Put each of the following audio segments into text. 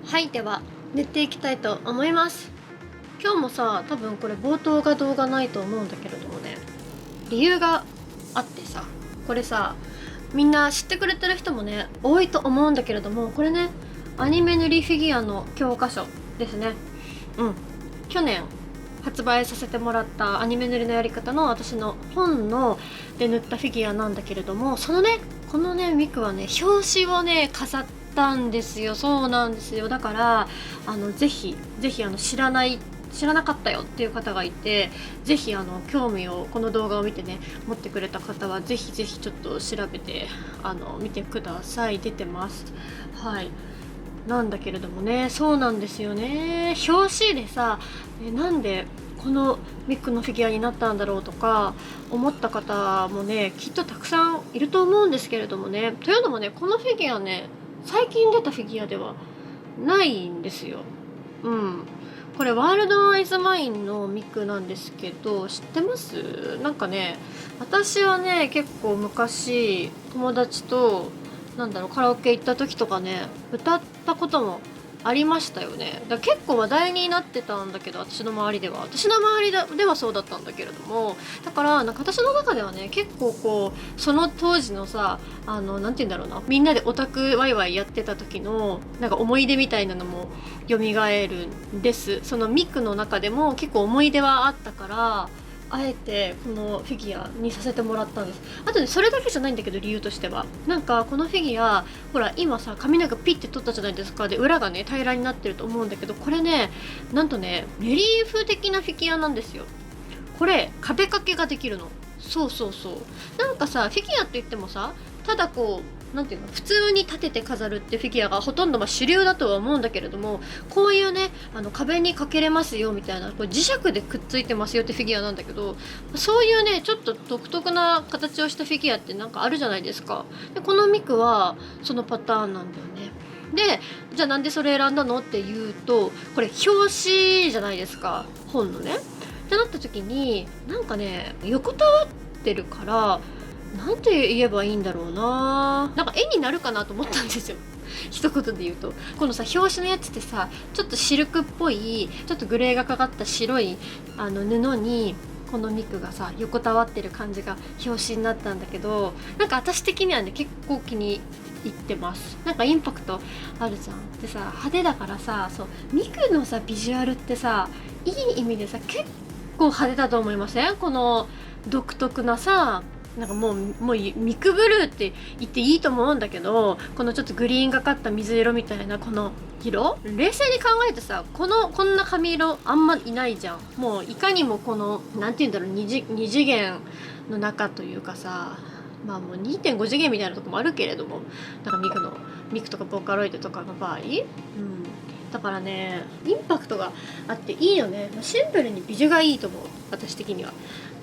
はい、では塗っていきたいと思います。今日もさ、多分これ冒頭が動画ないと思うんだけれどもね、理由があってさ、これさ、みんな知ってくれてる人もね多いと思うんだけれども、これね、アニメ塗りフィギュアの教科書ですね。去年発売させてもらったアニメ塗りのやり方の私の本ので塗ったフィギュアなんだけれども、そのね、このねミクはね表紙をね飾ったんですよ。そうなんですよ。だからぜひぜひ知らなかったよっていう方がいて、ぜひ興味をこの動画を見てね持ってくれた方はぜひぜひちょっと調べて見てください。出てます。はい。なんだけれどもね、そうなんですよね。表紙でさ、なんでこのミックのフィギュアになったんだろうとか思った方もねきっとたくさんいると思うんですけれどもね。というのもね、このフィギュアね、最近出たフィギュアではないんですよ。これワールドアイズマインのミクなんですけど、知ってます？なんかね、私はね結構昔友達とカラオケ行った時とかね歌ったこともありましたよね。だから結構話題になってたんだけど、私の周りではそうだったんだけれども、だから私の中ではね結構こうその当時のさ、なんて言うんだろうな、みんなでオタクワイワイやってた時の思い出みたいなのも蘇るんです。そのミクの中でも結構思い出はあったから、あえてこのフィギュアにさせてもらったんです。あとね、それだけじゃないんだけど、理由としてはこのフィギュア、ほら今さ髪ピッて取ったじゃないですか。で裏がね平らになってると思うんだけど、これねなんとねレリーフ的なフィギュアなんですよ。これ壁掛けができるの。そうそうそう。さ、フィギュアって言ってもさ、ただこうなんていうの、普通に立てて飾るってフィギュアがほとんど主流だとは思うんだけれども、こういうね壁にかけれますよみたいな、これ磁石でくっついてますよってフィギュアなんだけど、そういうねちょっと独特な形をしたフィギュアってあるじゃないですか。でこのミクはそのパターンなんだよね。でじゃあなんでそれ選んだのっていうと、これ表紙じゃないですか、本のね。ってなった時に横たわってるから、なんて言えばいいんだろうな、絵になるかなと思ったんですよ。一言で言うと、このさ表紙のやつってさ、ちょっとシルクっぽいちょっとグレーがかかった白い布にこのミクがさ横たわってる感じが表紙になったんだけど、私的にはね結構気に入ってます。インパクトあるじゃん。でさ、派手だからさ、そうミクのさビジュアルってさ、いい意味でさ結構派手だと思いません？この独特なさ、もうミクブルーって言っていいと思うんだけど、このちょっとグリーンがかった水色みたいなこの色、冷静に考えてさ、こんな髪色あんまいないじゃん。もういかにもこのなんて言うんだろう、二次元の中というかさ、まあもう2.5次元みたいなとこもあるけれども、ミクとかボーカロイドとかの場合、だからねインパクトがあっていいよね。シンプルにビジュがいいと思う、私的には。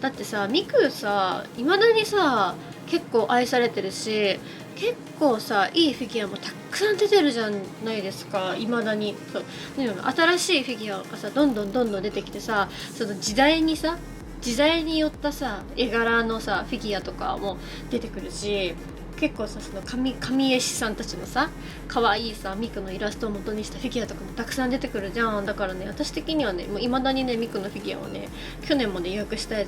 だってさ、ミクさいまだにさ結構愛されてるし、結構さいいフィギュアもたくさん出てるじゃないですか、いまだに。そう、新しいフィギュアがさどんどん出てきてさ、その時代によったさ絵柄のさフィギュアとかも出てくるし、結構さその神絵師さんたちのさ可愛いさミクのイラストを元にしたフィギュアとかもたくさん出てくるじゃん。だからね、私的にはねもう未だにねミクのフィギュアをね、去年もね予約して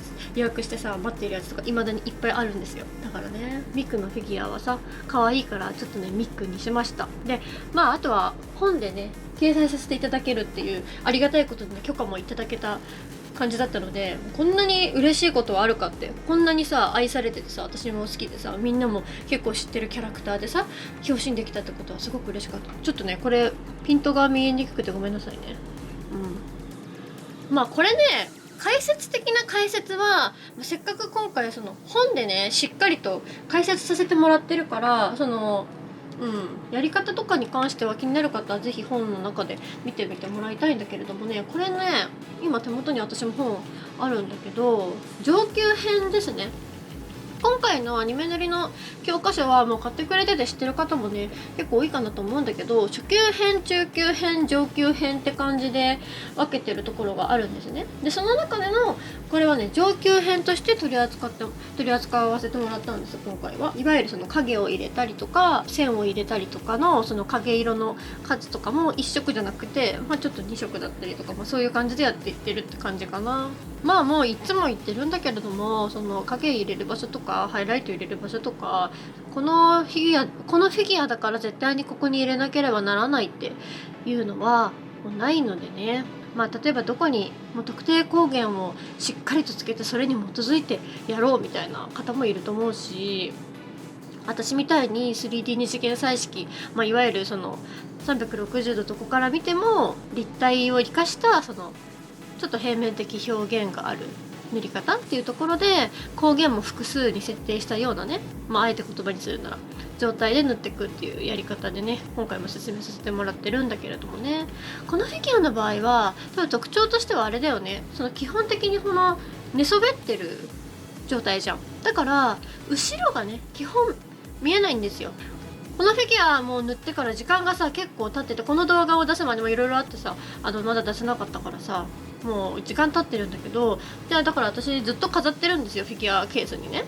さ待っているやつとか未だにいっぱいあるんですよ。だからねミクのフィギュアはさ可愛いからちょっとねミクにしました。であとは本でね掲載させていただけるっていうありがたいことで、ね、許可もいただけた感じだったので、こんなに嬉しいことはあるかって。こんなにさ愛されててさ、私も好きでさ、みんなも結構知ってるキャラクターでさ表紙にできたってことはすごく嬉しかった。ちょっとねこれピントが見えにくくてごめんなさいね。これね、解説的な解説はせっかく今回その本でねしっかりと解説させてもらってるから、やり方とかに関しては気になる方はぜひ本の中で見てみてもらいたいんだけれどもね、これね今手元に私も本あるんだけど、上級編ですね。今回のアニメ塗りの教科書はもう買ってくれてて知ってる方もね結構多いかなと思うんだけど、初級編、中級編、上級編って感じで分けてるところがあるんですね。でその中でのこれはね上級編として取り扱わせてもらったんです。今回はいわゆるその影を入れたりとか線を入れたりとかのその影色の数とかも1色じゃなくて、ちょっと2色だったりとか、そういう感じでやっていってるって感じかな。もういつも言ってるんだけれども、その影入れる場所とかハイライト入れる場所とか、このフィギュアだから絶対にここに入れなければならないっていうのはもうないのでね。例えばどこにもう特定光源をしっかりとつけてそれに基づいてやろうみたいな方もいると思うし、私みたいに 3D 二次元彩色、いわゆるその360度どこから見ても立体を生かしたそのちょっと平面的表現がある塗り方っていうところで光源も複数に設定したようなね、あえて言葉にするなら状態で塗っていくっていうやり方でね、今回も説明させてもらってるんだけれどもね、このフィギュアの場合は多分特徴としてはあれだよね、その基本的にこの寝そべってる状態じゃん。だから後ろがね基本見えないんですよ。このフィギュアもう塗ってから時間がさ結構経ってて、この動画を出すまでもいろいろあってさまだ出せなかったからさ、もう時間経ってるんだけど、だから私ずっと飾ってるんですよ、フィギュアケースにね。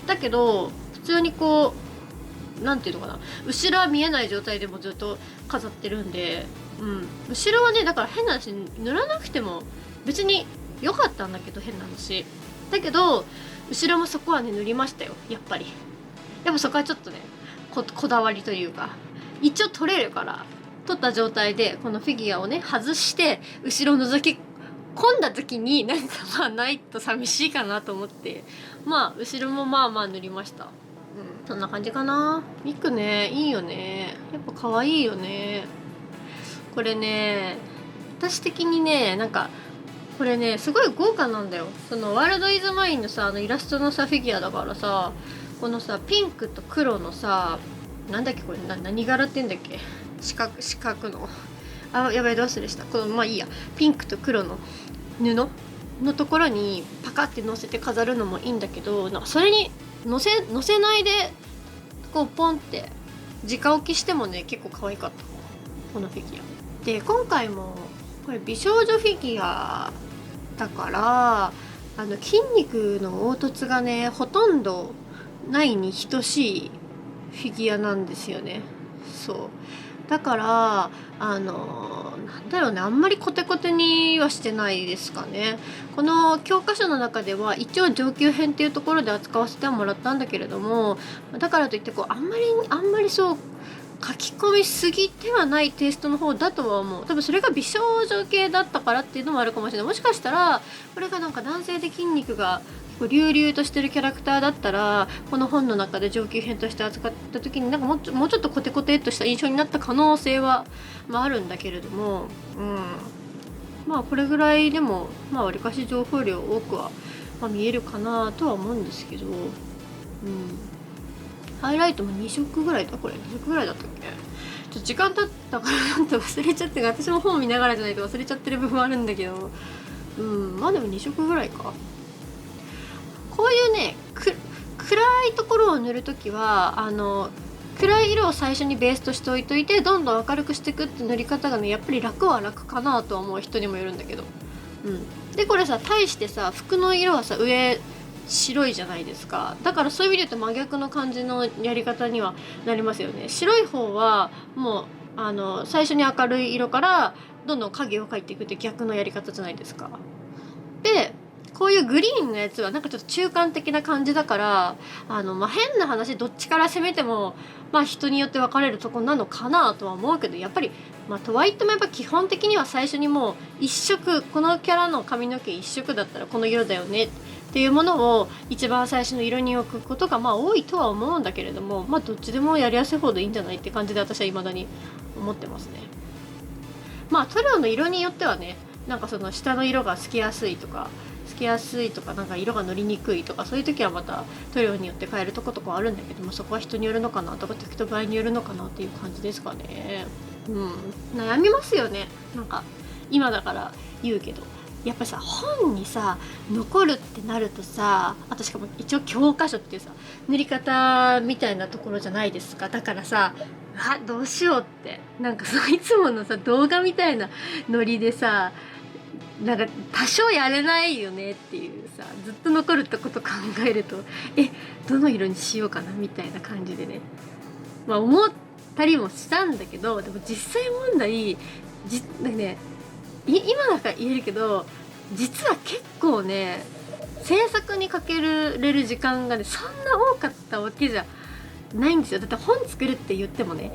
だけど普通にこうなんていうのかな、後ろは見えない状態でもずっと飾ってるんで、後ろはねだから変な話塗らなくても別に良かったんだけど、変な話だけど後ろもそこはね塗りましたよ、やっぱり。でもそこはちょっとねこだわりというか、一応取れるから取った状態でこのフィギュアをね外して後ろ覗き込んだ時になんかないと寂しいかなと思って、後ろも塗りました。そんな感じかな。ミクねいいよね、やっぱ可愛いよね。これね私的にねこれねすごい豪華なんだよ。そのワールドイズマインのさイラストのさフィギュアだからさ、このさピンクと黒のさなんだっけこれ何柄って言うんだっけ、四角のやばいどうするしたこのいいや、ピンクと黒の布のところにパカって乗せて飾るのもいいんだけど、それに乗せないでこうポンって直置きしてもね結構可愛かった、このフィギュアで。今回もこれ美少女フィギュアだから筋肉の凹凸がねほとんどないに等しいフィギュアなんですよね。そうだからなんだろうね、あんまりコテコテにはしてないですかね。この教科書の中では一応上級編っていうところで扱わせてはもらったんだけれども、だからといってあんまりそう書き込みすぎてはないテイストの方だとは思う。多分それが美少女系だったからっていうのもあるかもしれない。もしかしたらこれが男性で筋肉が隆々としてるキャラクターだったらこの本の中で上級編として扱った時にもうちょっとコテコテっとした印象になった可能性は、あるんだけれども、これぐらいでもわりかし情報量多くは、見えるかなとは思うんですけど、ハイライトも2色ぐらいだ、これ2色ぐらいだったっけ、ちょっと時間経ったからなんと忘れちゃって、私も本見ながらじゃないと忘れちゃってる部分あるんだけど、でも2色ぐらいか。こういうね暗いところを塗るときは暗い色を最初にベースとして置いといてどんどん明るくしていくって塗り方がねやっぱり楽は楽かなとは思う人にもよるんだけど、でこれさ対してさ服の色はさ上白いじゃないですか。だからそういう意味で言うと真逆の感じのやり方にはなりますよね。白い方はもう最初に明るい色からどんどん影を描いていくって逆のやり方じゃないですか。でこういうグリーンのやつはちょっと中間的な感じだから変な話どっちから攻めても人によって分かれるとこなのかなとは思うけど、やっぱりとはいってもやっぱ基本的には最初にもう一色、このキャラの髪の毛一色だったらこの色だよねっていうものを一番最初の色に置くことが多いとは思うんだけれども、どっちでもやりやすい方でいいんじゃないって感じで私は未だに思ってますね。塗料の色によってはねその下の色がつきやすいとか色が乗りにくいとかそういう時はまた塗料によって変えるとことかあるんだけども、そこは人によるのかなとか時と場合によるのかなっていう感じですかね。悩みますよね。今だから言うけどやっぱさ本にさ残るってなるとさ、あとしかも一応教科書っていうさ塗り方みたいなところじゃないですか。だからさどうしようってなんかいつものさ動画みたいなノリでさなんか多少やれないよねっていうさ、ずっと残るってこと考えるとどの色にしようかなみたいな感じでね、まあ思ったりもしたんだけど、でも実際問題なんかね今だから言えるけど実は結構ね制作にかけれる時間がねそんな多かったわけじゃないんですよ。だって本作るって言ってもね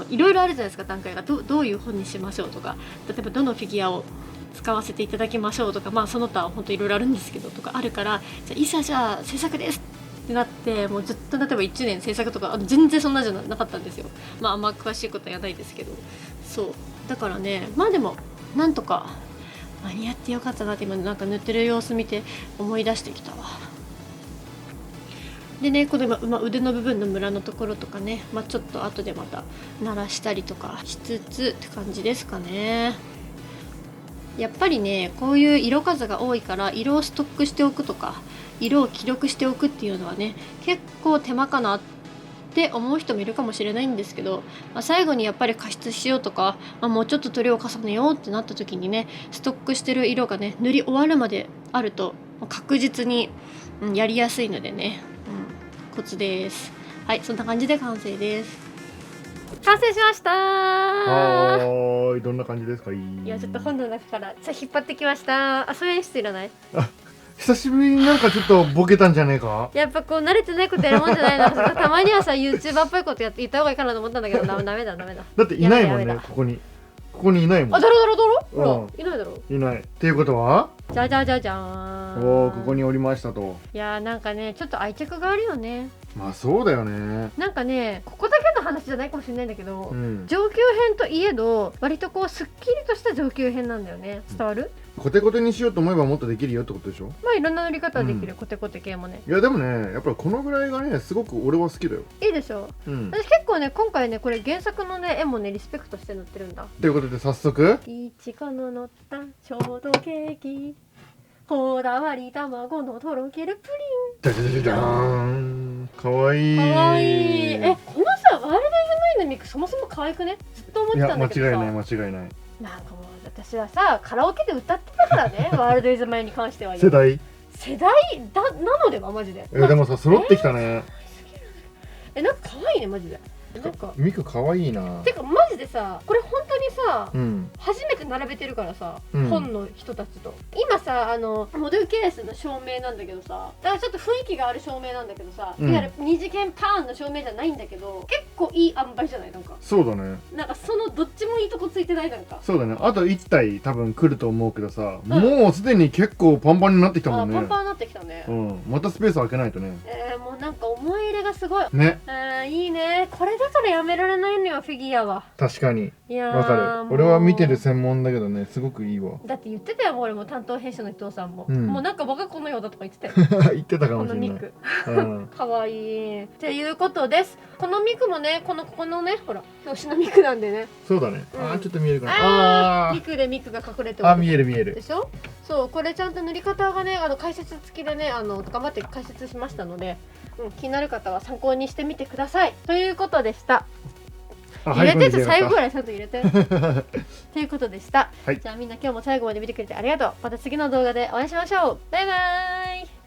いろいろあるじゃないですか、段階がどういう本にしましょうとか、例えばどのフィギュアを使わせていただきましょうとか、まあその他本当いろいろあるんですけどとかあるから、じゃあ制作ですってなって、もうずっと例えば1年制作とか全然そんなじゃなかったんですよ。まああんま詳しいことはやらないですけど、そうだからね、まあでもなんとか間に合ってよかったなって今なんか塗ってる様子見て思い出してきたわ。でね、この腕の部分のムラのところとかね、ちょっと後でまた鳴らしたりとかしつつって感じですかね。やっぱりねこういう色数が多いから色をストックしておくとか色を記録しておくっていうのはね結構手間かなって思う人もいるかもしれないんですけど、最後にやっぱり加湿しようとか、もうちょっと塗料を重ねようってなった時にねストックしてる色がね塗り終わるまであると確実に、やりやすいのでね、コツです。はい、そんな感じで完成です。完成しましたー。どんな感じですか？いやちょっと本の中から引っ張ってきました。そういう演出いらない？久しぶりになんかちょっとボケたんじゃねえか？やっぱこう慣れてないことやるもんじゃないな。たまにはさ YouTuber っぽいこと言った方がいいかなと思ったんだけどダメだ。だっていないもんね、ここにいないもん。だろほら、いないだろ。いないっていうことはじゃーん。ここにおりましたと。いやなんかねちょっと愛着があるよね。まあそうだよね。なんかねここだけの話じゃないかもしれないんだけど、上級編といえど割とこうすっきりとした上級編なんだよね。伝わる？コテコテにしようと思えばもっとできるよってことでしょ？いろんな塗り方はできる、コテコテ系もね。いやでもねやっぱりこのぐらいがねすごく俺は好きだよ。いいでしょ。私結構ね今回ねこれ原作のね絵もねリスペクトして塗ってるんだ。ということで早速いちごの乗ったショートケーキ、こだわり卵のとろけるプリン。じゃじゃじゃじゃーん、かわいい。かわいい。このさワールドイズマインのミクそもそも可愛くね？ずっと思ってたんだけどさ。いや間違いない。なんかもう私はさカラオケで歌ってたからねワールドイズマインに関しては。世代なのではマジで。でもさ揃ってきたね。なんか可愛いねマジで。なんかミク可愛いな。てかマジでさこれ本当にさ、初めて並べてるからさ、本の人たちと今さモデルケースの照明なんだけどさ、だからちょっと雰囲気がある照明なんだけどさ、いわゆる二次元パーンの照明じゃないんだけど結構いい塩梅じゃない？なんかそうだね。なんかそのどっちもいいとこついてない？なんかそうだね。あと1体多分来ると思うけどさ、もうすでに結構パンパンになってきたもんね。パンパンになってきたね。またスペース開けないとね。もうなんか思い入れがすごいね。いいね。これだからやめられないのよフィギュアは。確かに。いやわかる。俺は見てる専門だけどねすごくいいわ。だって言ってたよ、俺も担当編集の伊藤さんも、もうなんか僕はこのようだとか言ってたよ言ってたかもしれない。このミクかわいいっていうことです。このミクもねこのねほら牛のミクなんでね。そうだね。ちょっと見えるかな。ミクでミクが隠れて見えるでしょ。そうこれちゃんと塗り方がね解説付きでね頑張って解説しましたので、気になる方は参考にしてみてくださいということでした。入れて最後ぐらいちゃんと入れてということでした。じゃあみんな今日も最後まで見てくれてありがとう。また次の動画でお会いしましょう。バイバーイ。